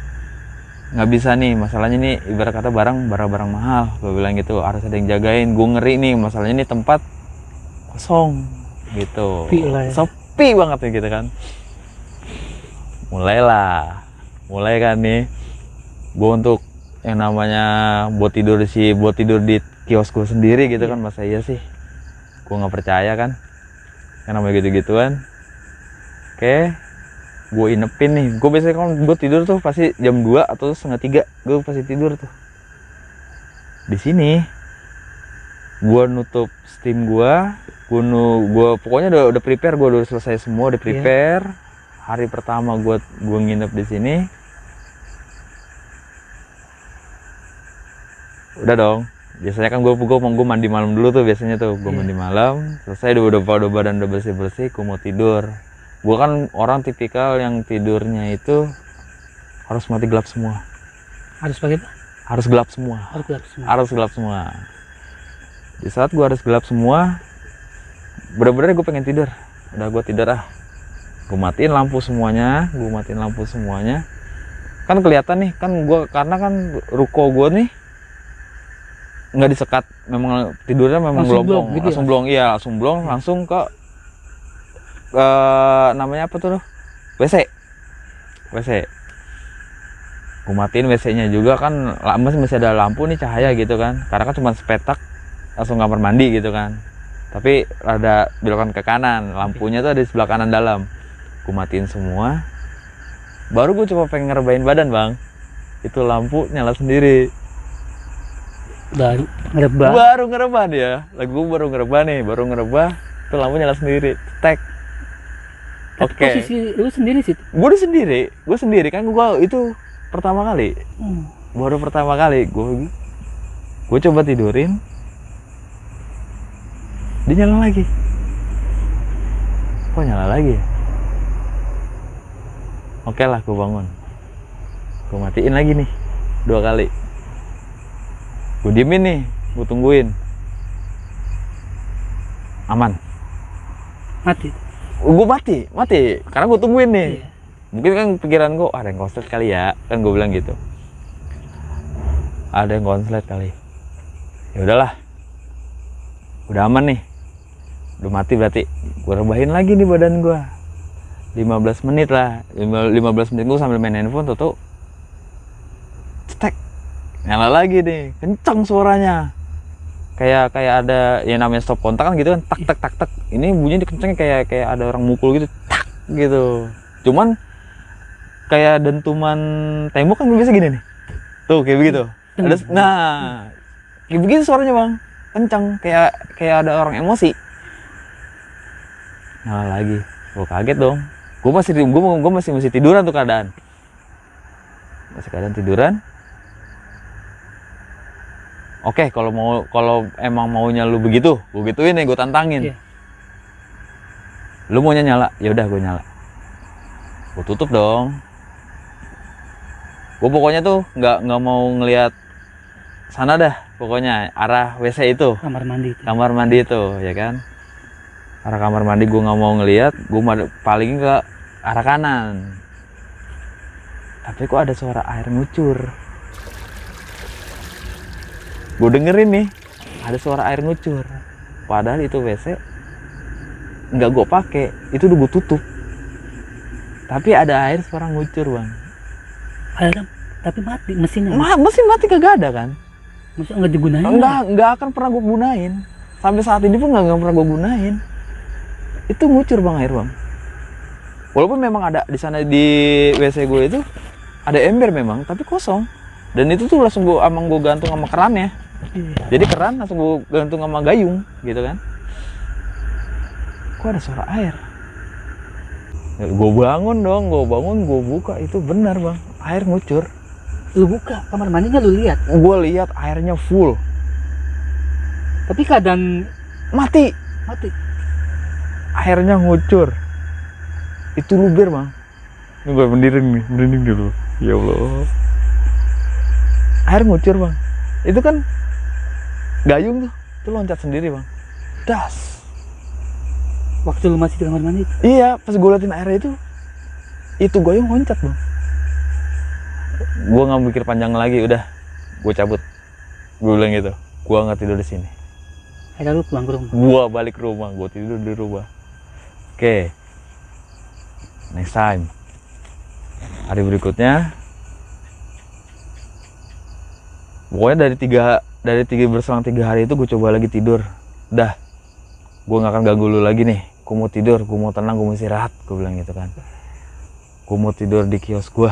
Nggak bisa nih, masalahnya nih ibarat kata barang mahal. Gue bilang gitu, harus ada yang jagain. Gue ngeri nih, masalahnya nih tempat kosong gitu. Sepi banget nih gitu kan. Mulai kan nih gue untuk yang namanya buat tidur di kios gue sendiri gitu kan. Masa iya sih, gue nggak percaya kan yang namanya gitu-gituan. Oke, gue inepin nih. Gue biasanya kan gue tidur tuh pasti jam 2 atau setengah 3, gue pasti tidur tuh di sini. Gue nutup steam gue pokoknya udah prepare, gue udah selesai semua, udah prepare. Hari pertama gue nginep di sini, udah dong. Biasanya kan gue mandi malam dulu tuh, biasanya tuh gue mandi malam, selesai udah badan udah bersih, gue mau tidur. Gue kan orang tipikal yang tidurnya itu harus mati gelap semua. Harus pakai apa? Harus gelap semua. Harus gelap semua. Di saat gue harus gelap semua, bener-bener gue pengen tidur. Udah gue tidur Gue matiin lampu semuanya, kan kelihatan nih, kan gue karena kan ruko gue nih nggak disekat, memang tidurnya memang Langsung belum blong gitu langsung ya? blong, iya langsung blong, langsung ke namanya apa tuh, WC. Gue matiin WC-nya juga kan, masih ada lampu nih, cahaya gitu kan, karena kan cuma sepetak langsung kamar mandi gitu kan, tapi rada belokan ke kanan, lampunya tuh ada di sebelah kanan dalam. Gue matiin semua, baru gue coba pengen ngerebahin badan bang, itu lampu nyala sendiri. Baru ngerebah. Baru ngerebah dia, lagi gue baru ngerebah, itu lampu nyala sendiri, tek. Tapi posisi lu sendiri sih. Gue sendiri kan, gue itu pertama kali, baru pertama kali gue coba tidurin, dia nyala lagi. Kok nyala lagi ya? Oke lah, gue bangun, gue matiin lagi nih 2 kali, gue diemin nih, gue tungguin, aman, Mati. gue mati karena gue tungguin nih. Iya. Mungkin kan pikiran gue ada yang konslet kali ya, kan gue bilang gitu, ada yang konslet kali. Ya udahlah, udah aman nih, udah mati berarti. Gue rebahin lagi nih badan gue 15 menit lah, 15 menit gue sambil main handphone, tuh cetek nyala lagi nih, kenceng suaranya, kayak ada yang namanya stop kontak kan gitu kan, tak. Ini bunyinya kencengnya kayak ada orang mukul gitu, tak gitu. Cuman kayak dentuman tembok kan biasa gini nih, tuh kayak begitu. Nah kayak begitu suaranya bang, kenceng, kayak ada orang emosi. Nyala lagi, gue kaget dong. Gue masih tiduran tuh keadaan, tiduran. Oke, kalau emang maunya lu begitu, gue gituin nih, gue tantangin. Iya. Lu maunya nyala, ya udah gue nyala. Gue tutup dong. Gue pokoknya tuh nggak mau ngelihat sana dah, pokoknya arah WC itu, Kamar mandi itu, ya kan. Arah kamar mandi gue nggak mau ngelihat, gue paling ke arah kanan. Tapi kok ada suara air ngucur. Gue dengerin nih, ada suara air ngucur. Padahal itu WC nggak gue pakai, itu udah gue tutup. Tapi ada air suara ngucur bang. Tapi mati mesinnya. Mesin mati kagak ada kan? Maksudnya nggak digunain? Nggak akan pernah gue gunain. Sampai saat ini pun nggak pernah gue gunain. Itu ngucur bang, air bang. Walaupun memang ada di sana di WC gue itu ada ember memang, tapi kosong. Dan itu tuh langsung gue gantung sama kerannya. Iya. Jadi keran langsung gue gantung sama gayung, gitu kan? Kok ada suara air? Gue bangun dong, gue buka, itu benar bang, air ngucur. Lu buka kamar mandinya, lu lihat? Gue lihat airnya full. Tapi keadaan mati. Airnya ngucur. Itu luber bang. Ini gue merinding dulu. Ya Allah. Air ngucur bang. Itu kan gayung tuh, itu loncat sendiri bang. Das. Waktu lu masih di kamar mandi? Iya, pas gue liatin airnya itu gayung loncat bang. Gue nggak mikir panjang lagi, udah, gue cabut. Gue bilang gitu, gue nggak tidur di sini. Akhirnya lu pulang ke rumah? Gue balik ke rumah, gue tidur di rumah. Oke. Next time. Hari berikutnya. Pokoknya dari tiga berselang 3 hari itu gue coba lagi tidur. Dah, gue nggak akan ganggu lu lagi nih. Gue mau tidur, gue mau tenang, gue mau istirahat. Gue bilang gitu kan. Gue mau tidur di kios gue.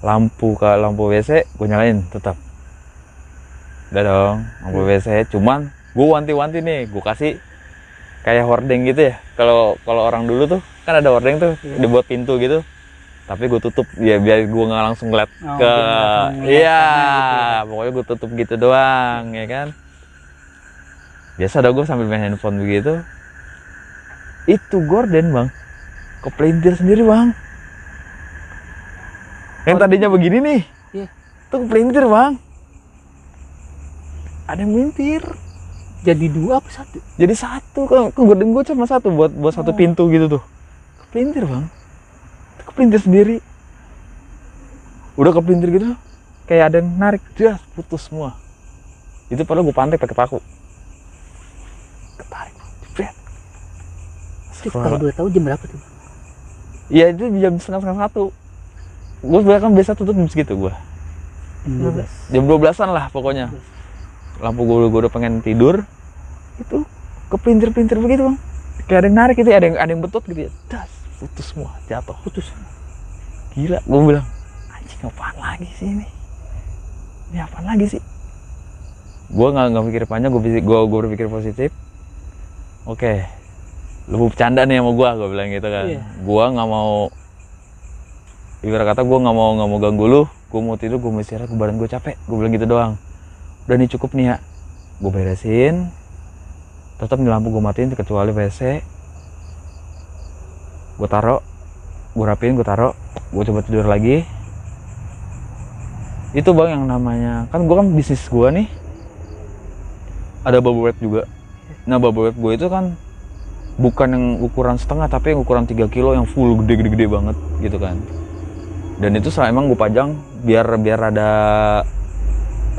Lampu WC gue nyalain tetap. Udah dong, lampu WC. Cuman gue wanti-wanti nih, gue kasih kayak hordeng gitu ya. Kalau orang dulu tuh kan ada hordeng tuh dibuat pintu gitu. Tapi gue tutup ya biar gue nggak langsung ngeliat ke, iya, gitu. Pokoknya gue tutup gitu doang, ya kan. Biasa dah gue sambil main handphone begitu. Itu gorden bang, kepelintir sendiri bang. Yang tadinya begini nih, iya. Tuh kepelintir bang. Ada yang melintir. Jadi 2 apa 1? Jadi satu kan gorden gue cuma satu buat satu Oh. pintu gitu tuh. Kepelintir bang, kepelintir sendiri. Udah kepelintir gitu, kayak ada yang narik, dia putus semua. Itu padahal gue pantai pakai paku. Ketarik, jebret. Itu kalau boleh tahu jam berapa tuh? Iya itu jam setengah 1. Gue sebenarnya kan biasa tutup jam segitu gue. Jam 12. Jam 12-an lah pokoknya. Lampu gue udah pengen tidur, itu kepelintir-pelintir begitu bang. Kayak ada yang narik gitu, ada yang betot gitu ya. Das, putus semua, jatuh. Putus. Gila, gue bilang, anjing apaan lagi sih ini? Ini apaan lagi sih? Gue nggak pikir panjang, gue berpikir positif. Oke, lu bercanda nih sama gue bilang gitu kan. Iya. Gue nggak mau, ibarat kata gue nggak mau ganggu lu. Gue mau tidur, gue mau istirahat, badan gue capek. Gue bilang gitu doang. Udah nih cukup nih ya. Gue beresin. Tetap nih lampu gue matiin kecuali WC. Gue taruh, gue rapiin, gue taruh. Gue coba tidur lagi. Itu bang yang namanya, kan gue kan bisnis gue nih ada bubble wrap juga. Nah bubble wrap gue itu kan bukan yang ukuran setengah, tapi yang ukuran 3 kilo yang full gede banget gitu kan. Dan itu emang gue pajang biar ada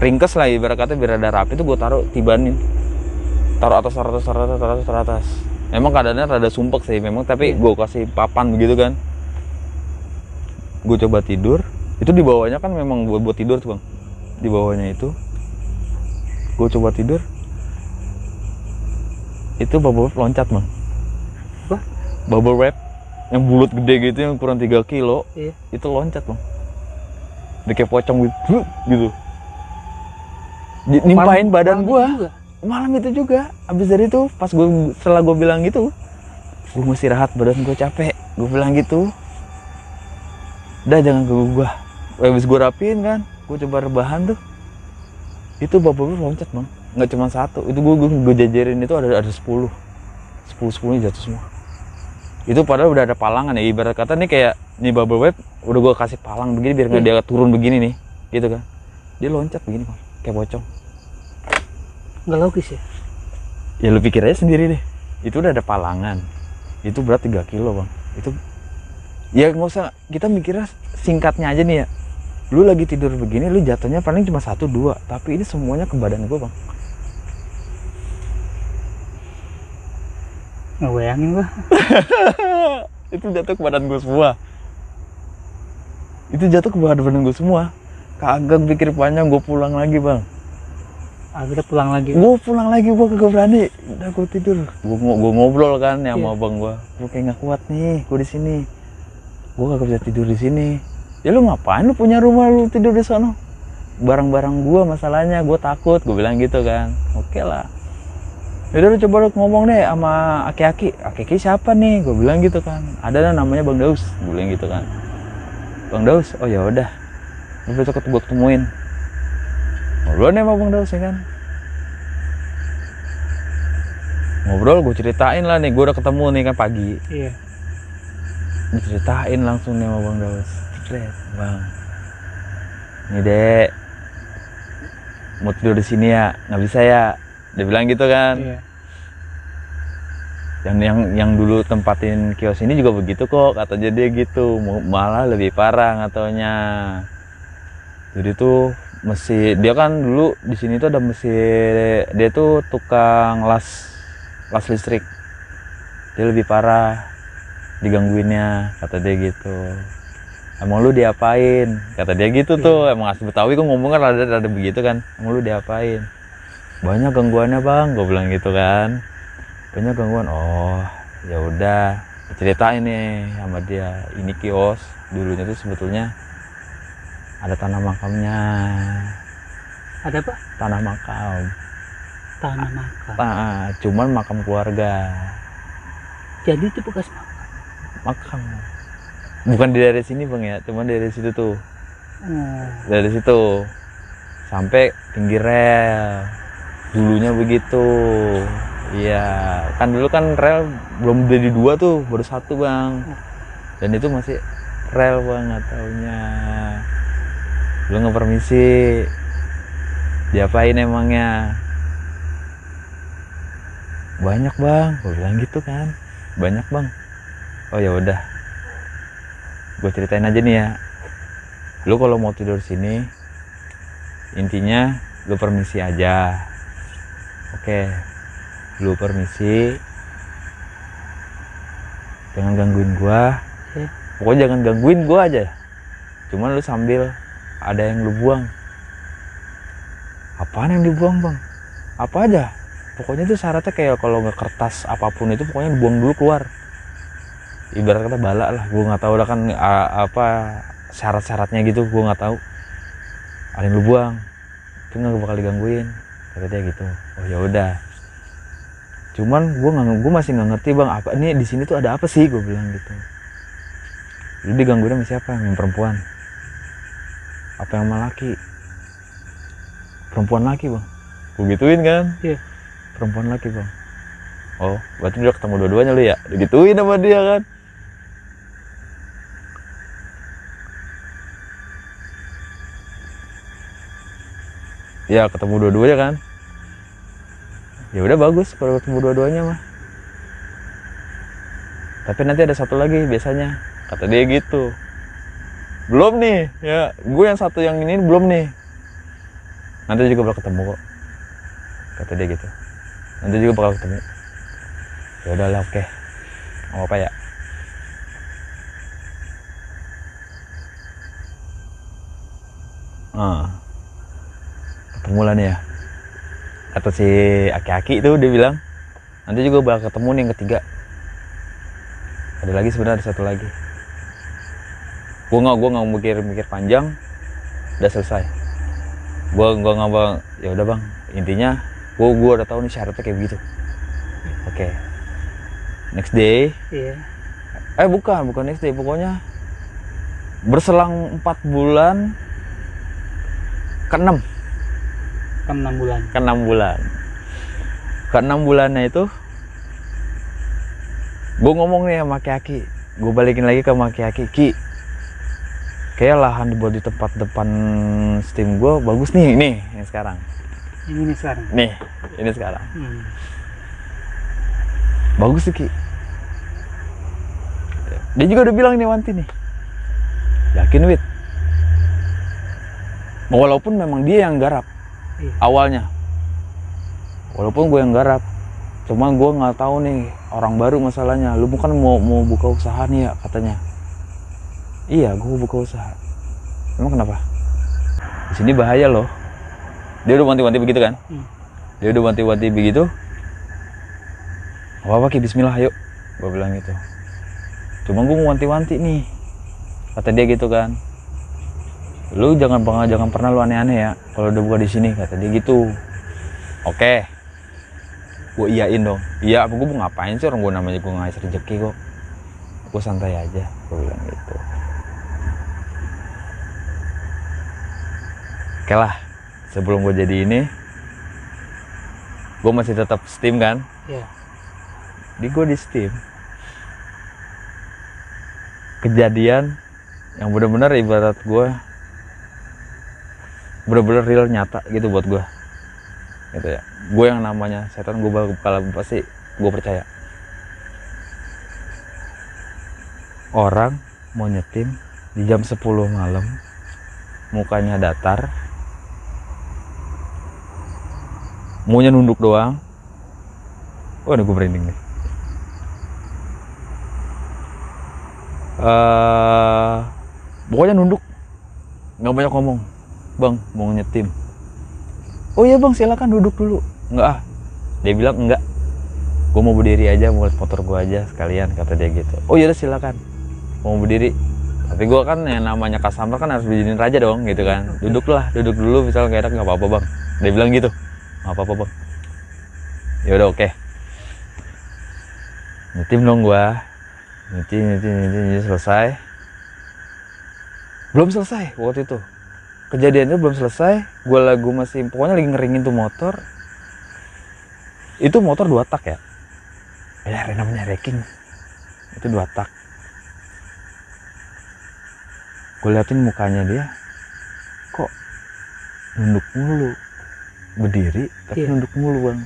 ringkes lah, ibarat kata biar ada rapi. Itu gue taruh tibanin, taruh atas. Emang keadaannya rada sumpek sih memang, tapi gue kasih papan begitu kan. Gue coba tidur, itu di bawahnya kan memang buat tidur tuh bang. Di bawahnya itu gue coba tidur, itu bubble wrap loncat bang. Apa? Bubble wrap yang bulat gede gitu, yang ukuran 3 kilo. Iya. Itu loncat bang. Dia kayak pocong gitu. Nimpain badan gue. Malam itu juga. Abis dari itu pas setelah gue bilang gitu, gue mesti istirahat, badan gue capek. Gue bilang gitu, udah jangan ganggu gue. Abis gue rapiin kan, gue coba rebahan tuh, itu bubble wrap loncat bang. Nggak cuma satu, itu gue jajarin itu ada 10 jatuh semua. Itu padahal udah ada palangan ya, ibarat kata nih kayak nih bubble wrap udah gue kasih palang begini biar nggak dia turun begini nih, gitu kan. Dia loncat begini bang, kayak pocong. Nggak logis ya? Ya lu pikir aja sendiri deh, itu udah ada palangan, itu berat 3 kilo bang. Itu ya nggak usah kita mikirnya singkatnya aja nih ya. Lu lagi tidur begini, lu jatuhnya paling cuma 1-2, tapi ini semuanya ke badan gue bang. Nggak bayangin gua. Itu jatuh ke badan gue semua. Itu jatuh ke badan gue semua. Kagak pikir panjang, gue pulang lagi bang. Akhirnya pulang lagi. Gue pulang lagi, gue kagak berani. Udah gue tidur. Gue ngobrol kan ya sama abang gue. Gue kayak nggak kuat nih, gue di sini. Gue kagak bisa tidur di sini. Ya lu ngapain lu punya rumah lu tidur di sana? Barang-barang gue masalahnya, gue takut. Gue bilang gitu kan. Oke lah. Yaudah lu coba lu ngomong deh sama aki-aki. Aki-aki siapa nih? Gue bilang gitu kan. Ada namanya Bang Daus. Gue bilang gitu kan. Bang Daus, oh ya udah. Besok gue ketemuin. Ngobrol nih sama Bang Daus ya kan. Ngobrol, gue ceritain lah nih, gue udah ketemu nih kan pagi. Iya. Diceritain langsung nih sama Bang Daus. Bang, ini dek mau tidur di sini ya, nggak bisa ya. Dia bilang gitu kan. Iya. Yang dulu tempatin kios ini juga begitu kok, katanya dia gitu. Malah lebih parah katanya. Jadi tuh dia kan dulu di sini tuh ada dia tuh tukang las listrik. Dia lebih parah digangguinnya, kata dia gitu. Emang lu diapain? Kata dia gitu tuh. Emang asli Betawi kok ngomong kan rada begitu kan. Emang lu diapain? Banyak gangguannya bang, gue bilang gitu kan. Banyak gangguan. Oh ya udah, ceritain nih sama dia. Ini kios dulunya tuh sebetulnya ada tanah makamnya. Ada apa? Tanah makam. Tanah makam. Cuman makam keluarga. Jadi itu bekas makam. Makam. Bukan dari sini bang ya, cuman dari situ tuh. Dari situ sampai pinggir rel. Dulunya begitu. Iya, kan dulu kan rel belum jadi 2 tuh, baru 1 bang. Dan itu masih rel bang, nggak taunya. Lu nggak permisi. Diapain emangnya? Banyak bang, gue bilang gitu kan. Banyak bang. Oh ya udah, gue ceritain aja nih ya. Lu kalau mau tidur sini, intinya lu permisi aja. Oke, lu permisi, jangan gangguin gua. Pokoknya jangan gangguin gua aja. Cuman lu sambil ada yang lu buang. Apaan yang dibuang bang? Apa aja? Pokoknya itu syaratnya kayak kalau nggak kertas apapun itu pokoknya dibuang dulu keluar. Ibarat kata bala lah, gua nggak tahu lah kan apa syarat-syaratnya gitu, gua nggak tahu. Ada yang lu buang, itu nggak bakal digangguin. Kata dia gitu. Oh ya udah. Cuman gue masih nggak ngerti bang, apa ini di sini tuh ada apa sih, gue bilang gitu. Lu digangguin sama siapa? Yang perempuan? Apa yang sama laki? Perempuan laki bang. Gue gituin kan? Iya. Perempuan laki bang. Oh, berarti udah ketemu dua-duanya lu ya? Digituin sama dia kan? Ya ketemu dua-duanya kan? Ya udah bagus kalau ketemu dua-duanya mah. Tapi nanti ada satu lagi biasanya, kata dia gitu. Belum nih, ya gue yang satu yang ini belum nih. Nanti juga bakal ketemu kok, kata dia gitu. Nanti juga bakal ketemu. Ya udahlah, oke. Mau apa ya? Ketemu lah nih ya. Kata si aki-aki itu dia bilang, nanti juga bakal ketemu nih yang ketiga. Ada lagi sebenarnya, ada satu lagi. Gue nggak mikir panjang, udah selesai. Gue nggak bang, ya udah bang. Intinya gue udah tahu nih syaratnya kayak begitu. Oke. Next day. Iya. Bukan next day, pokoknya berselang 4 bulan ke 6. Kan 6 bulan. Ke 6 bulan. Ke 6 bulannya itu gue ngomong nih sama Ki, gue balikin lagi ke Ki, Ki, kayak lahan dibuat di tempat depan steam gue bagus nih, ini sekarang. Ini sekarang. Nih, ini sekarang. Bagus sih Ki. Dia juga udah bilang nih Wanti nih, yakin Wit. Walaupun memang dia yang garap awalnya, walaupun gue yang garap. Cuma gue nggak tahu nih, orang baru masalahnya. Lu bukan mau buka usaha nih ya katanya. Iya, gue buka usaha. Emang kenapa? Di sini bahaya loh. Dia udah wanti-wanti begitu kan? Dia udah wanti-wanti begitu. Apa Ki, Bismillah yuk. Gue bilang gitu. Cuma gue mau wanti-wanti nih. Kata dia gitu kan. Lu jangan pernah lu aneh-aneh ya. Kalau udah buka di sini, kata dia gitu. Oke. Gue iyain dong. Iya, apa gue mau ngapain sih, orang gue namanya gue ngais rezeki kok. Gue santai aja, gue bilang gitu. Oke lah, sebelum gue jadi ini, gue masih tetap steam kan? Iya. Gue di steam. Kejadian yang benar-benar ibarat gue benar-benar real, nyata gitu buat gue. Gitu ya, gue yang namanya setan gue bakal pasti gue percaya. Orang mau nyetim di jam 10 malam, mukanya datar, maunya nunduk doang. Oh, ini gue merinding nih. Pokoknya nunduk, nggak banyak ngomong. Bang, mau nyetim. Oh iya bang, silakan duduk dulu. Enggak ah, dia bilang enggak. Gue mau berdiri aja, mau motor gue aja sekalian, kata dia gitu. Oh iya silakan, mau berdiri. Tapi gue kan yang namanya customer kan harus berdiriin raja dong, gitu kan. Duduk dulu, misalnya gak enak, nggak apa-apa bang. Dia bilang gitu, nggak apa-apa bang. Ya udah oke. Nyetim dong gue, nyetim selesai. Belum selesai waktu itu. Kejadian itu belum selesai, gue masih pokoknya lagi ngeringin tuh motor. Itu motor 2 tak ya. Ya namanya racking. Itu 2 tak. Gue liatin mukanya dia, kok nunduk mulu, berdiri tapi nunduk mulu bang.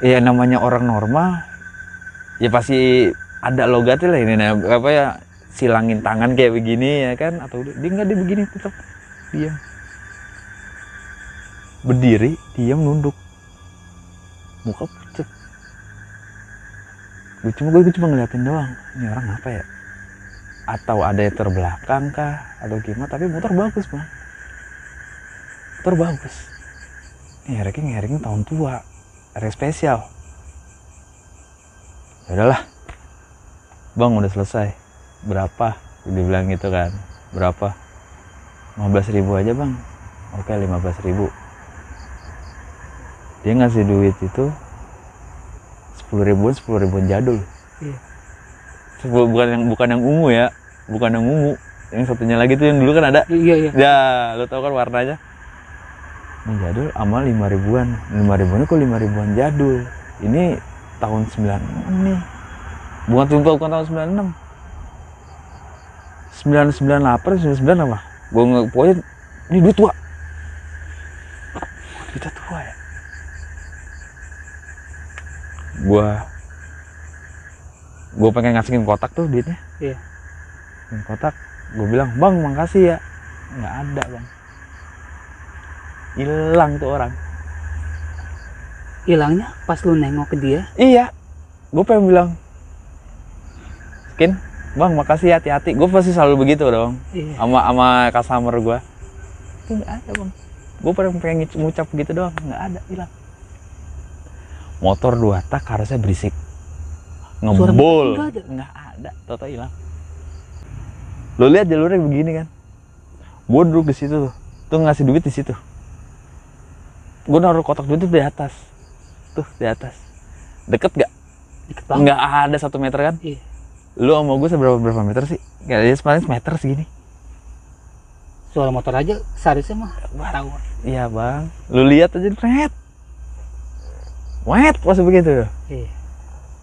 ya namanya orang normal ya pasti ada logatnya lah ini, nah, apa ya, silangin tangan kayak begini ya kan, atau dia nggak, dia begini tetap diam, berdiri diam nunduk, muka pucet. Gue cuma ngeliatin doang, ini orang apa ya, atau ada yang terbelakang kah atau gimana, tapi motor bagus bang, motor bagus. Ini herking tahun tua, herking spesial. Ya udahlah bang, udah selesai, berapa, dibilang gitu kan, berapa, 15.000 aja bang. Oke, 15.000. Dia ngasih duit itu 10.000 jadul. Iya. Bukan yang ungu ya, bukan yang ungu, yang satunya lagi tuh yang dulu kan ada. Iya. Ya lo tau kan warnanya, ini jadul sama 5.000-an. 5.000-an kok 5.000-an jadul, ini tahun 96 nih, bukan tahun 96, 998, 99 apa? Gue pokoknya ini duit tua. Kita tua ya. Gue pengen ngasihin kotak tuh duitnya. Iya. Kotak, gue bilang bang makasih ya, nggak ada bang, hilang tuh orang. Hilangnya pas lu nengok ke dia? Iya, gue pengen bilang, Skin, bang makasih ya, hati-hati. Gue pasti selalu begitu dong, Iya. sama customer gue. Itu nggak ada bang, gue pengen ngucap gitu doang, nggak ada, hilang. Motor 2 tak harusnya berisik, ngebul, nggak ada, toto hilang. Lo lihat jalurnya begini kan, gue duduk di situ tuh ngasih duit di situ. Gue naruh kotak duit tuh di atas, tuh di atas. Deket gak? Deket banget. Nggak ada 1 meter kan? Iya. Lu sama gue berapa meter sih? Kayaknya paling meter segini. Soal motor aja seharusnya mah tahu. Iya bang, lu lihat aja, wet pas begitu. Iya.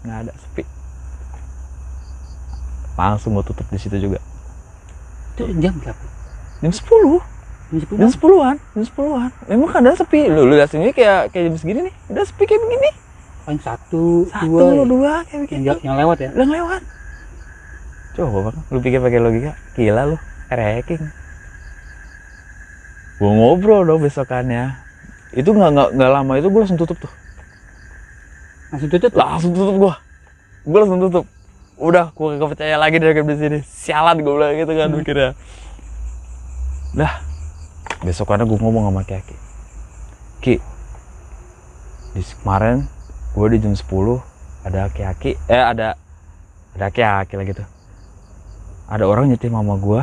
Nggak ada, sepi. Langsung mau tutup di situ juga. Itu jam berapa? Jam 10. Jam 10-an. Memang kadang sepi. Lu lihat sini kayak jam segini nih, udah sepi kayak begini. Paling satu, dua kayak begitu. yang lewat ya? Yang lewat. Coba bang, lu pikir pakai logika, gila lu, ranking. Gua ngobrol dong besokannya. Itu nggak lama itu gue langsung tutup tuh. Langsung tutup? Langsung tutup gue langsung tutup. Udah, gue gak percaya lagi dari sini. Sialan gue bilang gitu kan, mikirnya. Dah, besokannya gue ngomong sama Ki. Ki, di kemarin gue di jam 10 ada Ki, ada Ki lagi tuh. Ada orang nyetir mama gue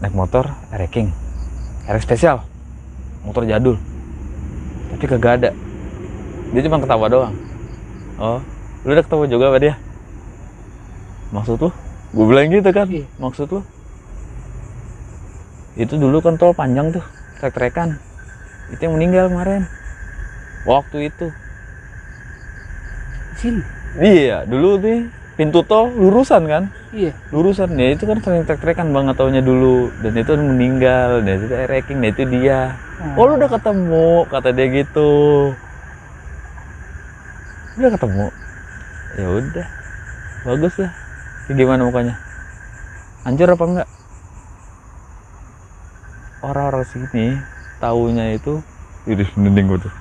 naik motor ranking, spesial, motor jadul, tapi kagak ada. Dia cuma ketawa doang. Oh, lu udah ketemu juga sama dia? Maksud lu? Gue bilang gitu kan. Iya. Maksud lu? Itu dulu kan tol panjang tuh, trek-trekan. Itu yang meninggal kemarin. Waktu itu. Sini? Iya, dulu nih pintu tol lurusan kan? Iya. Lurusan, ya itu kan sering trek-trekan bang, taunya dulu. Dan itu meninggal, dan itu ranking, dan itu dia. Oh lu udah ketemu, kata dia gitu. Udah ketemu? Ya udah, bagus lah. Gimana mukanya? Hancur apa enggak? Orang-orang sini taunya itu, iris mending gue tuh.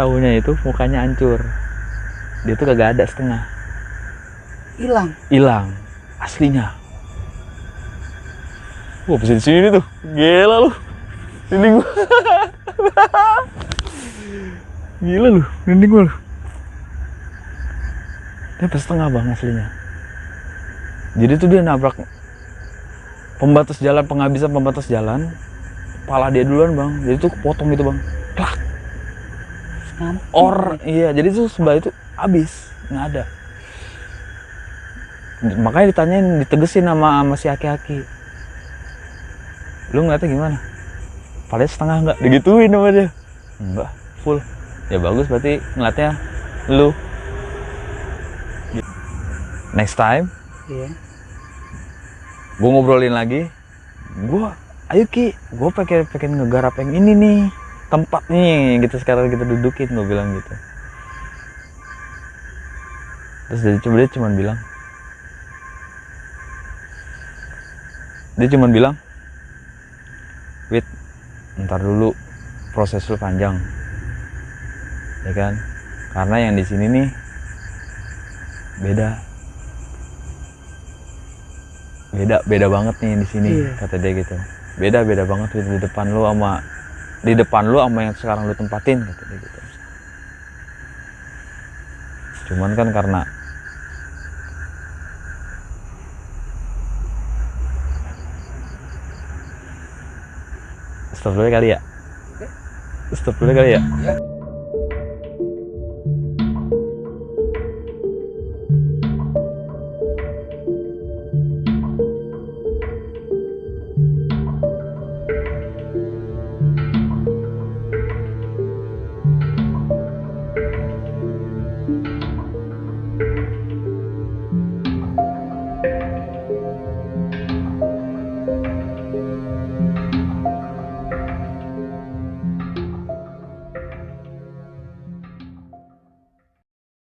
Taunya itu mukanya hancur. Dia tuh kagak ada setengah. Hilang, aslinya. Wah, bisa di sini tuh, gila lu. Ini gua. Gila lu, merinding gua lu. Dia pas setengah bang aslinya. Jadi tuh dia nabrak pembatas jalan, penghabisan pembatas jalan. Kepala dia duluan bang, jadi tuh kepotong gitu bang. Plak. Iya, jadi tuh sebelah itu habis, nggak ada. Makanya ditanyain, ditegesin sama si Aki. Lu ngeliatnya gimana? Palanya setengah nggak? Digituin sama dia. Enggak, full. Ya bagus, berarti ngeliatnya lu. Next time, Iya. gue ngobrolin lagi. Gue ayo Ki, gue pengen ngegarap yang ini nih, tempat nih yang kita sekarang kita dudukin, gue bilang gitu. Terus dia cuman bilang, wait, ntar dulu, proses lu panjang, ya kan? Karena yang di sini nih beda banget nih di sini, kata dia gitu. Beda banget di depan lu sama yang sekarang lu tempatin, kata dia gitu. Cuman kan karena stop dulu kali ya.